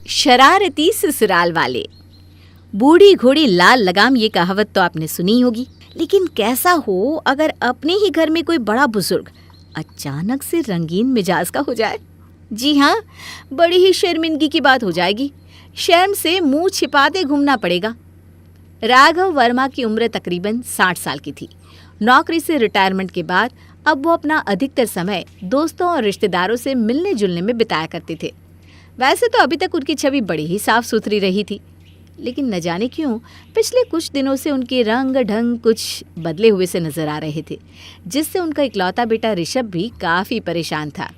शरारती ससुराल वाले। बूढ़ी घोड़ी लाल लगाम ये कहावत तो आपने सुनी होगी, लेकिन कैसा हो अगर अपने ही घर में कोई बड़ा बुजुर्ग अचानक से रंगीन मिजाज का हो जाए। जी हाँ, बड़ी ही शर्मिंदगी की बात हो जाएगी। शर्म से मुंह छिपाते घूमना पड़ेगा। राघव वर्मा की उम्र तकरीबन 60 साल की थी। नौकरी से रिटायरमेंट के बाद अब वो अपना अधिकतर समय दोस्तों और रिश्तेदारों से मिलने जुलने में बिताया करते थे। वैसे तो अभी तक उनकी छवि बड़ी ही साफ सुथरी रही थी, लेकिन न जाने क्यों पिछले कुछ दिनों से उनके रंग ढंग कुछ बदले हुए से नजर आ रहे थे, जिससे उनका इकलौता बेटा ऋषभ भी काफ़ी परेशान था।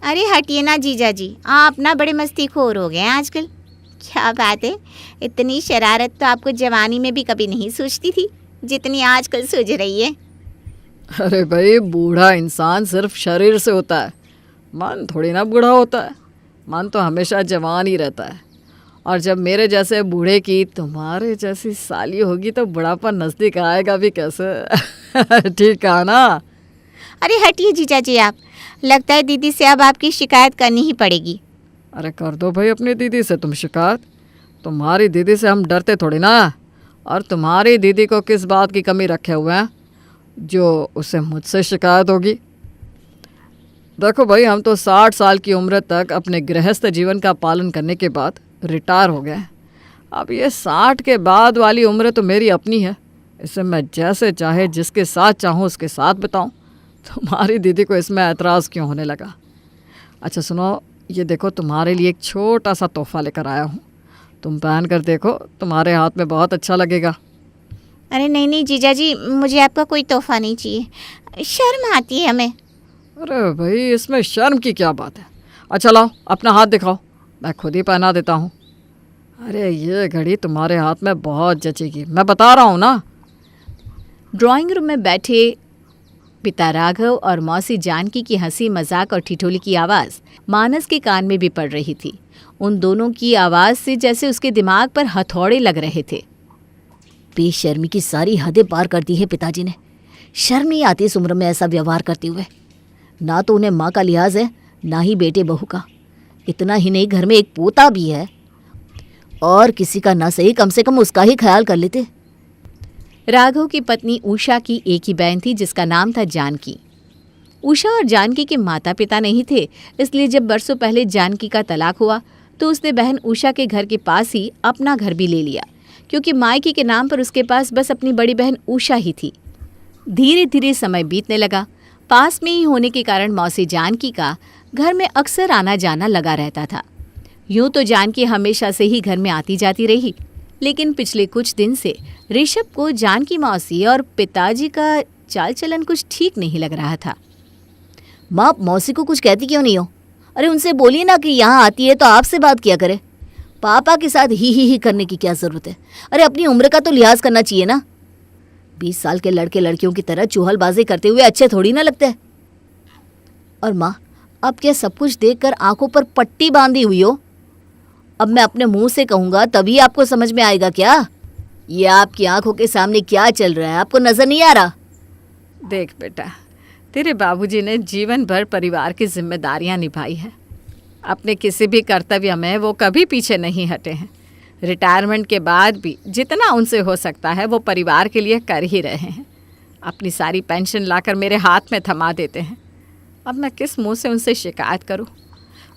अरे हटिए ना जीजा जी, आप ना बड़े मस्तीखोर हो गए हैं आजकल। क्या बात है, इतनी शरारत तो आपको जवानी में भी कभी नहीं सूझती थी जितनी आजकल सूझ रही है। अरे भाई, बूढ़ा इंसान सिर्फ शरीर से होता है, मन थोड़ी ना बूढ़ा होता है। मन तो हमेशा जवान ही रहता है। और जब मेरे जैसे बूढ़े की तुम्हारे जैसी साली होगी तो बुढ़ापा नज़दीक आएगा भी कैसे। ठीक है ना? अरे हटिए जीजा जी, आप लगता है दीदी से अब आपकी शिकायत करनी ही पड़ेगी। अरे कर दो भाई अपनी दीदी से तुम शिकायत। तुम्हारी दीदी से हम डरते थोड़ी ना। और तुम्हारी दीदी को किस बात की कमी रखे हुए हैं जो उसे मुझसे शिकायत होगी। देखो भाई, हम तो 60 साल की उम्र तक अपने गृहस्थ जीवन का पालन करने के बाद रिटायर हो गए। अब ये 60 के बाद वाली उम्र तो मेरी अपनी है। इसे मैं जैसे चाहे जिसके साथ चाहूँ उसके साथ बिताऊँ। तुम्हारी दीदी को इसमें एतराज़ क्यों होने लगा? अच्छा सुनो, ये देखो तुम्हारे लिए एक छोटा सा तोहफा लेकर आया हूँ। तुम पहन कर देखो, तुम्हारे हाथ में बहुत अच्छा लगेगा। अरे नहीं नहीं जीजा जी, मुझे आपका कोई तोहफा नहीं चाहिए, शर्म आती है हमें। अरे भाई, इसमें शर्म की क्या बात है? अच्छा लाओ अपना हाथ दिखाओ, मैं खुद ही पहना देता हूँ। अरे ये घड़ी तुम्हारे हाथ में बहुत जचेगी, मैं बता रहा हूँ ना। ड्राइंग रूम में बैठे पिता राघव और मौसी जानकी की हंसी मजाक और ठिठोली की आवाज़ मानस के कान में भी पड़ रही थी। उन दोनों की आवाज़ से जैसे उसके दिमाग पर हथौड़े लग रहे थे। बेशर्मी की सारी हदें पार कर दी है पिताजी ने। शर्म नहीं आती इस उम्र में ऐसा व्यवहार करते हुए। ना तो उन्हें माँ का लिहाज है, ना ही बेटे बहू का। इतना ही नहीं, घर में एक पोता भी है, और किसी का ना सही कम से कम उसका ही ख्याल कर लेते। राघव की पत्नी उषा की एक ही बहन थी जिसका नाम था जानकी। उषा और जानकी के माता पिता नहीं थे, इसलिए जब बरसों पहले जानकी का तलाक हुआ तो उसने बहन उषा के घर के पास ही अपना घर भी ले लिया, क्योंकि मायके के नाम पर उसके पास बस अपनी बड़ी बहन उषा ही थी। धीरे धीरे समय बीतने लगा। पास में ही होने के कारण मौसी जानकी का घर में अक्सर आना जाना लगा रहता था। यूँ तो जानकी हमेशा से ही घर में आती जाती रही, लेकिन पिछले कुछ दिन से ऋषभ को जानकी मौसी और पिताजी का चाल चलन कुछ ठीक नहीं लग रहा था। माँ, मौसी को कुछ कहती क्यों नहीं हो? अरे उनसे बोलिए ना कि यहाँ आती है तो आपसे बात किया करे। पापा के साथ ही करने की क्या ज़रूरत है? अरे अपनी उम्र का तो लिहाज करना चाहिए ना। 20 साल के लड़के लड़कियों की तरह चूहलबाजी करते हुए अच्छे थोड़ी ना लगते। और माँ, अब क्या सब कुछ देखकर आंखों पर पट्टी बांधी हुई हो? अब मैं अपने मुंह से कहूँगा तभी आपको समझ में आएगा क्या? ये आपकी आंखों के सामने क्या चल रहा है, आपको नज़र नहीं आ रहा? देख बेटा, तेरे बाबूजी ने जीवन भर परिवार की जिम्मेदारियां निभाई हैं। अपने किसी भी कर्तव्य में वो कभी पीछे नहीं हटे हैं। रिटायरमेंट के बाद भी जितना उनसे हो सकता है वो परिवार के लिए कर ही रहे हैं। अपनी सारी पेंशन लाकर मेरे हाथ में थमा देते हैं। अब मैं किस मुंह से उनसे शिकायत करूं?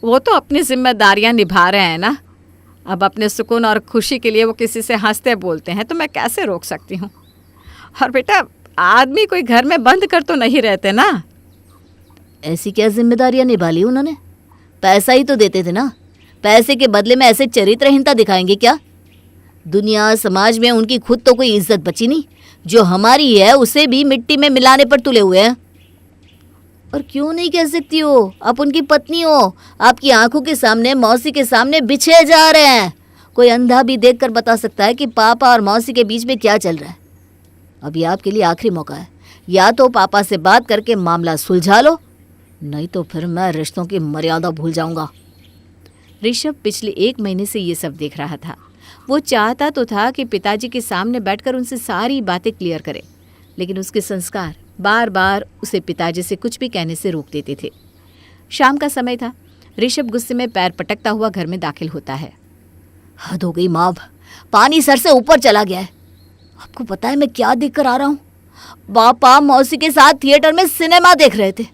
वो तो अपनी जिम्मेदारियां निभा रहे हैं ना। अब अपने सुकून और खुशी के लिए वो किसी से हंसते बोलते हैं तो मैं कैसे रोक सकती हूँ? और बेटा, आदमी कोई घर में बंद कर तो नहीं रहते ना। ऐसी क्या जिम्मेदारियां निभा ली उन्होंने? पैसा ही तो देते थे ना। पैसे के बदले में ऐसे चरित्रहीनता दिखाएंगे क्या? दुनिया समाज में उनकी खुद तो कोई इज्जत बची नहीं। जो हमारी है उसे भी मिट्टी में मिलाने पर तुले हुए हैं। और क्यों नहीं कह सकती हो? आप उनकी पत्नी हो। आपकी आंखों के सामने, मौसी के सामने बिछे जा रहे हैं। कोई अंधा भी देखकर बता सकता है कि पापा और मौसी के बीच में क्या चल रहा है। अभी आपके लिए आखिरी मौका है। या तो पापा से बात करके मामला सुलझा लो, नहीं तो फिर मैं रिश्तों की मर्यादा भूल जाऊंगा। ऋषभ पिछले 1 महीने से ये सब देख रहा था। वो चाहता तो था कि पिताजी के सामने बैठकर उनसे सारी बातें क्लियर करे, लेकिन उसके संस्कार बार बार उसे पिताजी से कुछ भी कहने से रोक देते थे। शाम का समय था। ऋषभ गुस्से में पैर पटकता हुआ घर में दाखिल होता है। हद हो गई माँ, पानी सर से ऊपर चला गया है। आपको पता है मैं क्या देख कर आ रहा हूँ? पापा मौसी के साथ थिएटर में सिनेमा देख रहे थे।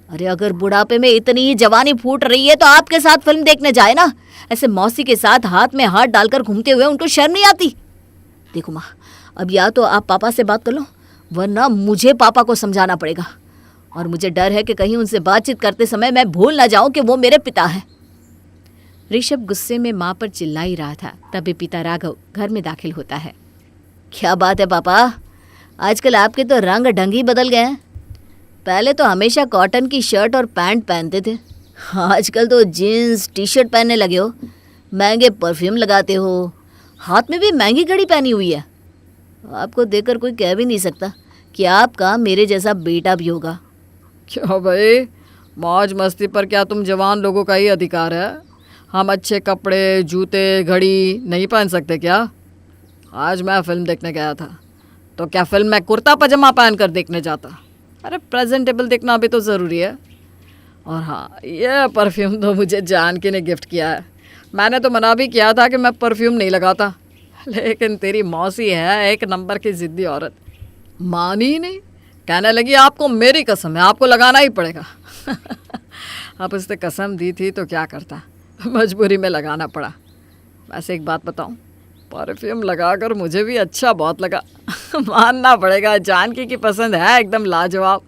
अरे अगर बुढ़ापे में इतनी ही जवानी फूट रही है तो आपके साथ फिल्म देखने जाए ना। ऐसे मौसी के साथ हाथ में हाथ डालकर घूमते हुए उनको शर्म नहीं आती? देखो माँ, अब या तो आप पापा से बात कर लो, वरना मुझे पापा को समझाना पड़ेगा। और मुझे डर है कि कहीं उनसे बातचीत करते समय मैं भूल ना जाऊं कि वो मेरे पिता हैं। ऋषभ गुस्से में माँ पर चिल्ला ही रहा था, तभी पिता राघव घर में दाखिल होता है। क्या बात है पापा, आजकल आपके तो रंग ढंग ही बदल गए हैं। पहले तो हमेशा कॉटन की शर्ट और पैंट पहनते थे, आजकल तो जीन्स टी शर्ट पहनने लगे हो, महंगे परफ्यूम लगाते हो, हाथ में भी महंगी घड़ी पहनी हुई है। आपको देखकर कोई कह भी नहीं सकता कि आपका मेरे जैसा बेटा भी होगा। क्या भाई, मौज मस्ती पर क्या तुम जवान लोगों का ही अधिकार है? हम अच्छे कपड़े, जूते, घड़ी नहीं पहन सकते क्या? आज मैं फिल्म देखने गया था, तो क्या फिल्म में कुर्ता पजामा पहन कर देखने जाता? अरे प्रेजेंटेबल दिखना भी तो ज़रूरी है। और हाँ, ये परफ्यूम तो मुझे जानकी ने गिफ्ट किया है। मैंने तो मना भी किया था कि मैं परफ्यूम नहीं लगाता, लेकिन तेरी मौसी है एक नंबर की ज़िद्दी औरत, मानी ही नहीं। कहने लगी आपको मेरी कसम है, आपको लगाना ही पड़ेगा। अब उसने कसम दी थी तो क्या करता, मजबूरी में लगाना पड़ा। वैसे एक बात बताऊं, परफ्यूम लगाकर मुझे भी अच्छा बहुत लगा। मानना पड़ेगा, जानकी की पसंद है एकदम लाजवाब।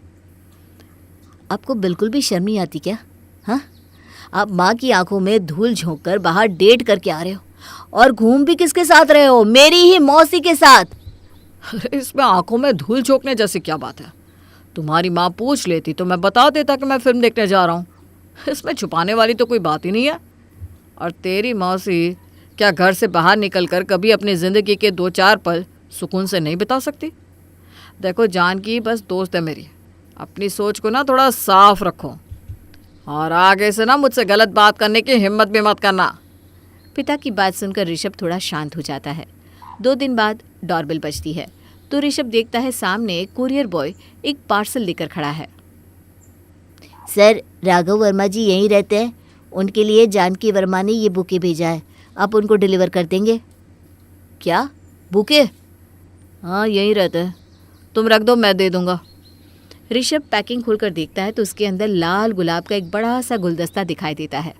आपको बिल्कुल भी शर्म नहीं आती क्या? हाँ, आप माँ की आंखों में धूल झोंक कर बाहर डेट करके आ रहे हो, और घूम भी किसके साथ रहे हो? मेरी ही मौसी के साथ। अरे इसमें आंखों में धूल झोंकने जैसी क्या बात है? तुम्हारी माँ पूछ लेती तो मैं बता देता कि मैं फिल्म देखने जा रहा हूँ। इसमें छुपाने वाली तो कोई बात ही नहीं है। और तेरी मौसी क्या घर से बाहर निकलकर कभी अपनी ज़िंदगी के 2-4 पल सुकून से नहीं बिता सकती? देखो जानकी बस दोस्त है मेरी, अपनी सोच को ना थोड़ा साफ रखो, और आगे से ना मुझसे गलत बात करने की हिम्मत भी मत करना। पिता की बात सुनकर ऋषभ थोड़ा शांत हो जाता है। 2 दिन बाद डोरबेल बजती है तो ऋषभ देखता है सामने कुरियर बॉय एक पार्सल लेकर खड़ा है। सर, राघव वर्मा जी यहीं रहते हैं, उनके लिए जानकी वर्मा ने ये बुके भेजा है, आप उनको डिलीवर कर देंगे? क्या बुके? हाँ यहीं रहते हैं, तुम रख दो, मैं दे दूँगा। ऋषभ पैकिंग खोलकर देखता है तो उसके अंदर लाल गुलाब का एक बड़ा सा गुलदस्ता दिखाई देता है।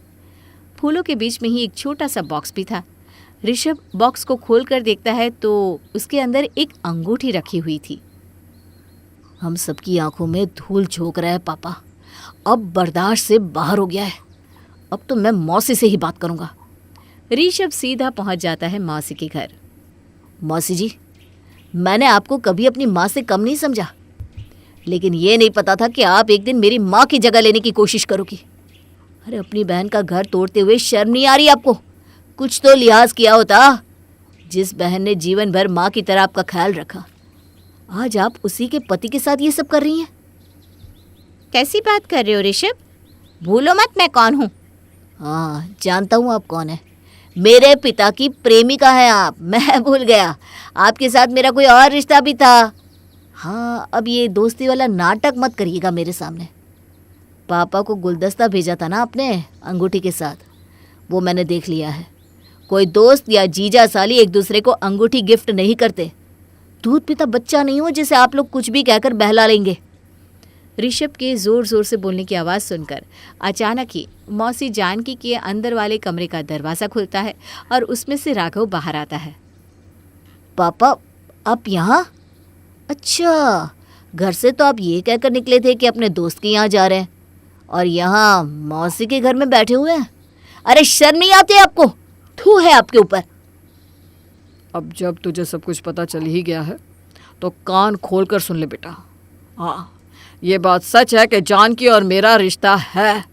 फूलों के बीच में ही एक छोटा सा बॉक्स भी था। ऋषभ बॉक्स को खोलकर देखता है तो उसके अंदर एक अंगूठी रखी हुई थी। हम सबकी आंखों में धूल झोंक रहा है पापा, अब बर्दाश्त से बाहर हो गया है। अब तो मैं मौसी से ही बात करूंगा। ऋषभ सीधा पहुंच जाता है मौसी के घर। मौसी जी, मैंने आपको कभी अपनी माँ से कम नहीं समझा, लेकिन ये नहीं पता था कि आप एक दिन मेरी माँ की जगह लेने की कोशिश करोगी। अरे अपनी बहन का घर तोड़ते हुए शर्म नहीं आ रही आपको? कुछ तो लिहाज किया होता। जिस बहन ने जीवन भर माँ की तरह आपका ख्याल रखा, आज आप उसी के पति के साथ ये सब कर रही हैं। कैसी बात कर रहे हो ऋषभ? भूलो मत मैं कौन हूँ। हाँ, जानता हूँ आप कौन है। मेरे पिता की प्रेमिका है आप। मैं भूल गया, आपके साथ मेरा कोई और रिश्ता भी था। हाँ, अब ये दोस्ती वाला नाटक मत करिएगा मेरे सामने। पापा को गुलदस्ता भेजा था ना आपने अंगूठी के साथ, वो मैंने देख लिया है। कोई दोस्त या जीजा साली एक दूसरे को अंगूठी गिफ्ट नहीं करते। दूध पिता बच्चा नहीं हो जिसे आप लोग कुछ भी कहकर बहला लेंगे। ऋषभ के जोर जोर से बोलने की आवाज़ सुनकर अचानक ही मौसी जानकी के अंदर वाले कमरे का दरवाज़ा खुलता है और उसमें से राघव बाहर आता है। पापा, आप यहाँ? अच्छा, घर से तो आप ये कहकर निकले थे कि अपने दोस्त के यहाँ जा रहे हैं, और यहाँ मौसी के घर में बैठे हुए हैं। अरे शर्म नहीं आती आपको? थू है आपके ऊपर। अब जब तुझे सब कुछ पता चल ही गया है तो कान खोल कर सुन ले बेटा। हाँ, ये बात सच है कि जानकी और मेरा रिश्ता है,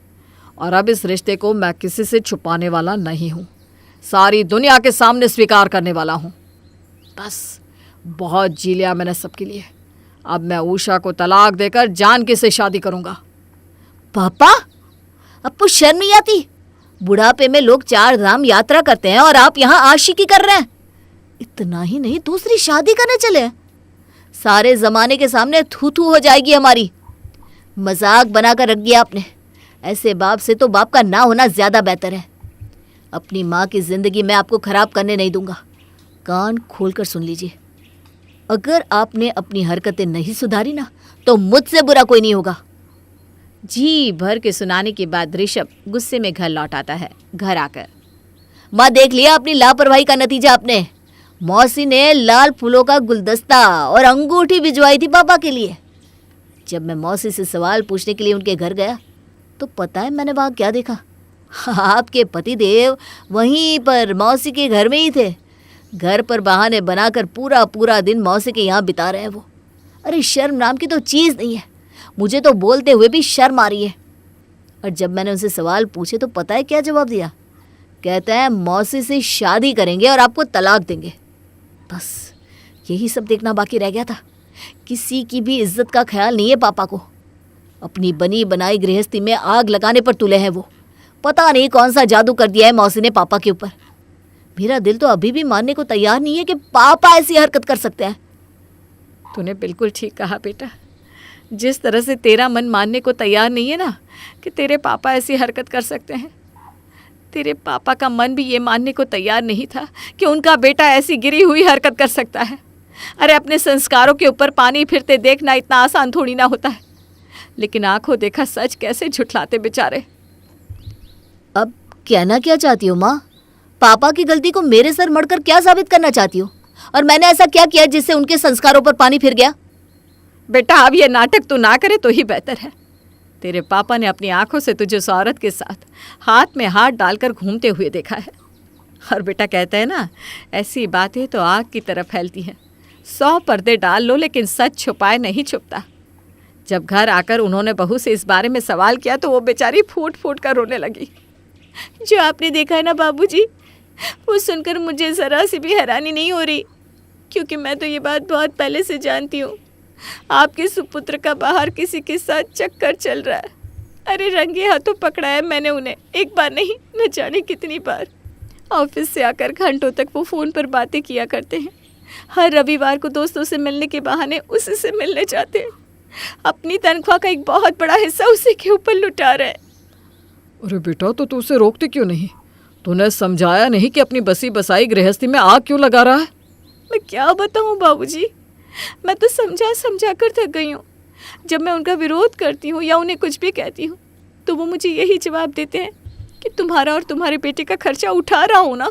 और अब इस रिश्ते को मैं किसी से छुपाने वाला नहीं हूँ, सारी दुनिया के सामने स्वीकार करने वाला हूँ। बस बहुत जी लिया मैंने सबके लिए। अब मैं उषा को तलाक देकर जानकी से शादी करूँगा। पापा, आपको शर्म नहीं आती? बुढ़ापे में लोग 4 धाम यात्रा करते हैं और आप यहाँ आशिकी कर रहे हैं। इतना ही नहीं, दूसरी शादी करने चले हैं। सारे जमाने के सामने थू थू हो जाएगी हमारी। मजाक बनाकर रख दिया आपने। ऐसे बाप से तो बाप का ना होना ज्यादा बेहतर है। अपनी माँ की जिंदगी मैं आपको खराब करने नहीं दूंगा। कान खोलकर सुन लीजिए, अगर आपने अपनी हरकतें नहीं सुधारी ना तो मुझसे बुरा कोई नहीं होगा। जी भर के सुनाने के बाद ऋषभ गुस्से में घर लौट आता है। घर आकर माँ देख लिया अपनी लापरवाही का नतीजा आपने। मौसी ने लाल फूलों का गुलदस्ता और अंगूठी भिजवाई थी पापा के लिए। जब मैं मौसी से सवाल पूछने के लिए उनके घर गया तो पता है मैंने वहाँ क्या देखा? आपके पतिदेव वहीं पर मौसी के घर में ही थे। घर पर बहाने बनाकर पूरा पूरा दिन मौसी के यहाँ बिता रहे हैं वो। अरे शर्म नाम की तो चीज़ नहीं है। मुझे तो बोलते हुए भी शर्म आ रही है। और जब मैंने उनसे सवाल पूछे तो पता है क्या जवाब दिया? कहते हैं मौसी से शादी करेंगे और आपको तलाक देंगे। बस यही सब देखना बाकी रह गया था। किसी की भी इज्जत का ख्याल नहीं है पापा को। अपनी बनी बनाई गृहस्थी में आग लगाने पर तुले हैं वो। पता नहीं कौन सा जादू कर दिया है मौसी ने पापा के ऊपर। मेरा दिल तो अभी भी मानने को तैयार नहीं है कि पापा ऐसी हरकत कर सकते हैं। तूने बिल्कुल ठीक कहा बेटा। जिस तरह से तेरा मन मानने को तैयार नहीं है ना कि तेरे पापा ऐसी हरकत कर सकते हैं, तेरे पापा का मन भी ये मानने को तैयार नहीं था कि उनका बेटा ऐसी गिरी हुई हरकत कर सकता है। अरे अपने संस्कारों के ऊपर पानी फिरते देखना इतना आसान थोड़ी ना होता है। लेकिन आंखों देखा सच कैसे झुठलाते बेचारे। अब कहना क्या चाहती हो माँ? पापा की गलती को मेरे सर मढ़कर क्या साबित करना चाहती हो? और मैंने ऐसा क्या किया जिससे उनके संस्कारों पर पानी फिर गया? बेटा अब ये नाटक तू ना करे तो ही बेहतर है। तेरे पापा ने अपनी आंखों से तुझे उस औरत के साथ हाथ में हाथ डालकर घूमते हुए देखा है। और बेटा कहते हैं ना, ऐसी बातें तो आग की तरह फैलती हैं। 100 पर्दे डाल लो लेकिन सच छुपाए नहीं छुपता। जब घर आकर उन्होंने बहू से इस बारे में सवाल किया तो वो बेचारी फूट फूट कर रोने लगी। जो आपने देखा है ना बाबूजी, वो सुनकर मुझे ज़रा सी भी हैरानी नहीं हो रही, क्योंकि मैं तो ये बात बहुत पहले से जानती हूँ। आपके सुपुत्र का बाहर किसी के साथ चक्कर चल रहा है। अरे रंगे हाथों पकड़ा है मैंने उन्हें, एक बार नहीं न जाने कितनी बार। ऑफिस से आकर घंटों तक वो फ़ोन पर बातें किया करते हैं। हर रविवार को दोस्तों से मिलने के बहाने उसी से मिलने जाते हैं। अपनी तनख्वाह का एक बहुत बड़ा हिस्सा उसी के ऊपर लुटा रहे हैं। अरे बेटा, तो तू उसे रोकती क्यों नहीं? तूने समझाया नहीं कि अपनी बसी बसाई गृहस्थी में आग क्यों लगा रहा है? मैं क्या बताऊँ बाबूजी, मैं तो समझा कर थक गई हूँ। जब मैं उनका विरोध करती हूँ या उन्हें कुछ भी कहती हूँ तो वो मुझे यही जवाब देते हैं कि तुम्हारा और तुम्हारे बेटे का खर्चा उठा रहा हूँ ना,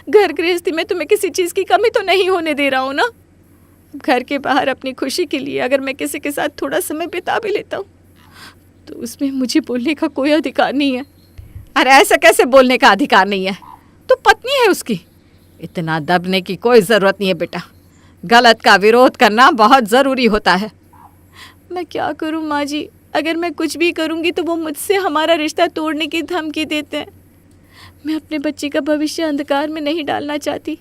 घर गृहस्थी में तुम्हें किसी चीज़ की कमी तो नहीं होने दे रहा हूँ ना। घर के बाहर अपनी खुशी के लिए अगर मैं किसी के साथ थोड़ा समय बिता भी लेता हूँ तो उसमें मुझे बोलने का कोई अधिकार नहीं है। अरे ऐसा कैसे बोलने का अधिकार नहीं है? तो पत्नी है उसकी, इतना दबने की कोई ज़रूरत नहीं है बेटा। गलत का विरोध करना बहुत ज़रूरी होता है। मैं क्या करूं माँ जी, अगर मैं कुछ भी करूंगी तो वो मुझसे हमारा रिश्ता तोड़ने की धमकी देते हैं। मैं अपने बच्चे का भविष्य अंधकार में नहीं डालना चाहती।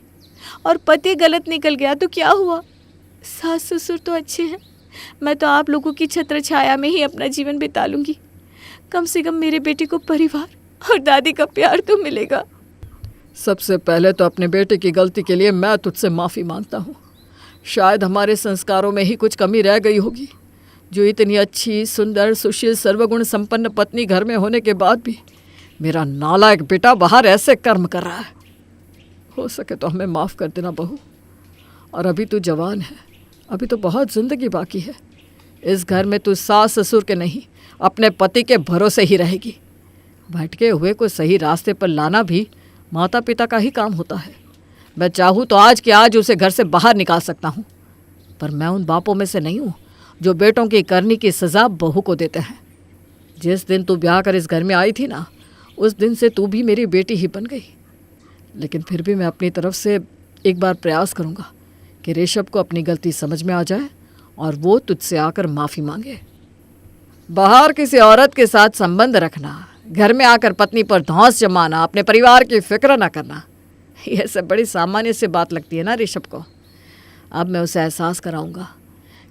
और पति गलत निकल गया तो क्या हुआ, सास ससुर तो अच्छे हैं। मैं तो आप लोगों की छत्र छाया में ही अपना जीवन बिता लूँगी। कम से कम मेरे बेटे को परिवार और दादी का प्यार तो मिलेगा। सबसे पहले तो अपने बेटे की गलती के लिए मैं तुझसे माफ़ी मांगता हूँ। शायद हमारे संस्कारों में ही कुछ कमी रह गई होगी, जो इतनी अच्छी, सुंदर, सुशील, सर्वगुण संपन्न पत्नी घर में होने के बाद भी मेरा नालायक बेटा बाहर ऐसे कर्म कर रहा है। हो सके तो हमें माफ़ कर देना बहू। और अभी तू जवान है, अभी तो बहुत ज़िंदगी बाकी है। इस घर में तू सास ससुर के नहीं, अपने पति के भरोसे ही रहेगी। भटके हुए को सही रास्ते पर लाना भी माता पिता का ही काम होता है। मैं चाहूँ तो आज के आज उसे घर से बाहर निकाल सकता हूँ, पर मैं उन बापों में से नहीं हूँ जो बेटों की करनी की सज़ा बहू को देते हैं। जिस दिन तू ब्याह कर इस घर में आई थी ना, उस दिन से तू भी मेरी बेटी ही बन गई। लेकिन फिर भी मैं अपनी तरफ से एक बार प्रयास करूँगा कि ऋषभ को अपनी गलती समझ में आ जाए और वो तुझसे आकर माफ़ी मांगे। बाहर किसी औरत के साथ संबंध रखना, घर में आकर पत्नी पर धौंस जमाना, अपने परिवार की फिक्र न करना, यह सब बड़ी सामान्य सी बात लगती है ना ऋषभ को। अब मैं उसे एहसास कराऊंगा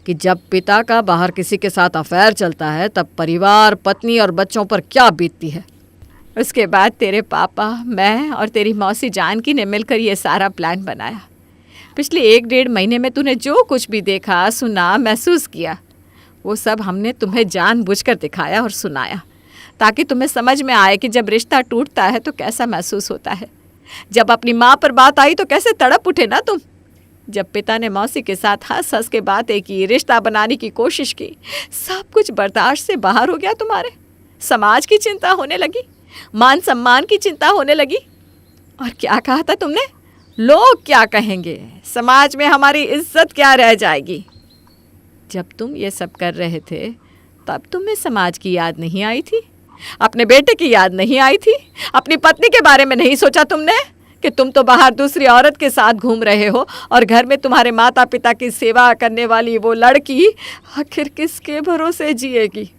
कि जब पिता का बाहर किसी के साथ अफेयर चलता है तब परिवार, पत्नी और बच्चों पर क्या बीतती है। उसके बाद तेरे पापा, मैं और तेरी मौसी जानकी ने मिलकर ये सारा प्लान बनाया। पिछले 1-1.5 महीने में तूने जो कुछ भी देखा, सुना, महसूस किया, वो सब हमने तुम्हें जानबूझकर दिखाया और सुनाया, ताकि तुम्हें समझ में आए कि जब रिश्ता टूटता है तो कैसा महसूस होता है। जब अपनी माँ पर बात आई तो कैसे तड़प उठे ना तुम। जब पिता ने मौसी के साथ हंस हंस के बातें की, रिश्ता बनाने की कोशिश की, सब कुछ बर्दाश्त से बाहर हो गया तुम्हारे। समाज की चिंता होने लगी, मान सम्मान की चिंता होने लगी। और क्या कहा था तुमने? लोग क्या कहेंगे, समाज में हमारी इज्जत क्या रह जाएगी। जब तुम ये सब कर रहे थे तब तुम्हें समाज की याद नहीं आई थी, अपने बेटे की याद नहीं आई थी, अपनी पत्नी के बारे में नहीं सोचा तुमने कि तुम तो बाहर दूसरी औरत के साथ घूम रहे हो और घर में तुम्हारे माता पिता की सेवा करने वाली वो लड़की आखिर किसके भरोसे जिएगी।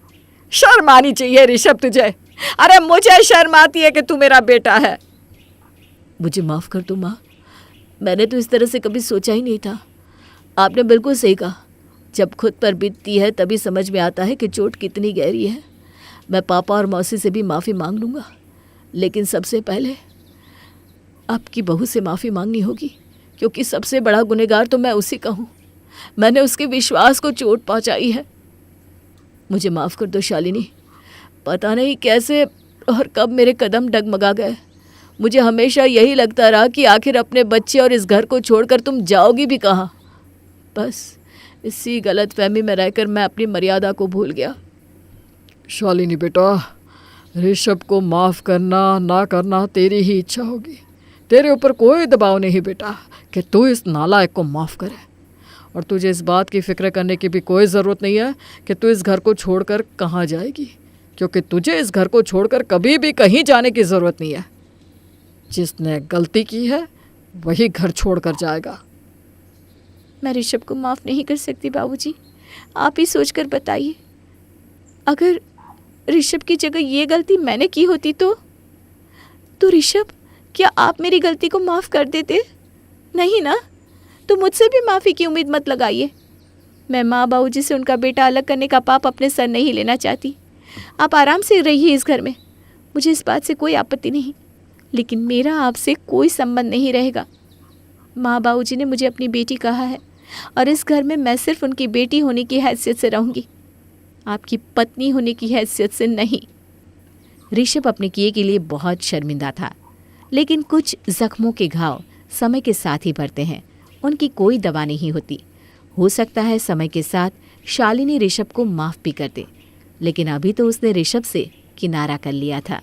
शर्म आनी चाहिए ऋषभ तुझे। अरे मुझे शर्म आती है कि तू मेरा बेटा है। मुझे माफ़ कर दो माँ, मैंने तो इस तरह से कभी सोचा ही नहीं था। आपने बिल्कुल सही कहा, जब खुद पर बीतती है तभी समझ में आता है कि चोट कितनी गहरी है। मैं पापा और मौसी से भी माफ़ी मांग लूँगा, लेकिन सबसे पहले आपकी बहू से माफ़ी मांगनी होगी, क्योंकि सबसे बड़ा गुनहगार तो मैं उसी का हूँ। मैंने उसके विश्वास को चोट पहुँचाई है। मुझे माफ़ कर दो शालिनी, पता नहीं कैसे और कब मेरे कदम डगमगा गए। मुझे हमेशा यही लगता रहा कि आखिर अपने बच्चे और इस घर को छोड़कर तुम जाओगी भी कहाँ। बस इसी गलतफहमी में रहकर मैं अपनी मर्यादा को भूल गया। शालिनी बेटा, ऋषभ को माफ़ करना ना करना तेरी ही इच्छा होगी। तेरे ऊपर कोई दबाव नहीं बेटा कि तू इस नालायक को माफ़ करे। और तुझे इस बात की फ़िक्र करने की भी कोई ज़रूरत नहीं है कि तू इस घर को छोड़कर कहाँ जाएगी, क्योंकि तुझे इस घर को छोड़कर कभी भी कहीं जाने की ज़रूरत नहीं है। जिसने गलती की है वही घर छोड़कर जाएगा। मैं ऋषभ को माफ़ नहीं कर सकती बाबूजी, आप ही सोचकर बताइए। अगर ऋषभ की जगह ये गलती मैंने की होती तो ऋषभ, क्या आप मेरी गलती को माफ़ कर देते? नहीं ना, तो मुझसे भी माफ़ी की उम्मीद मत लगाइए। मैं माँ बाबूजी से उनका बेटा अलग करने का पाप अपने सर नहीं लेना चाहती। आप आराम से रहिए इस घर में, मुझे इस बात से कोई आपत्ति नहीं, लेकिन मेरा आपसे कोई संबंध नहीं रहेगा। माँ बाबूजी ने मुझे अपनी बेटी कहा है और इस घर में मैं सिर्फ उनकी बेटी होने की हैसियत से रहूँगी, आपकी पत्नी होने की हैसियत से नहीं। ऋषभ अपने किए के लिए बहुत शर्मिंदा था, लेकिन कुछ जख्मों के घाव समय के साथ ही भरते हैं, उनकी कोई दवा नहीं होती। हो सकता है समय के साथ शालिनी ऋषभ को माफ़ भी कर दे, लेकिन अभी तो उसने ऋषभ से किनारा कर लिया था।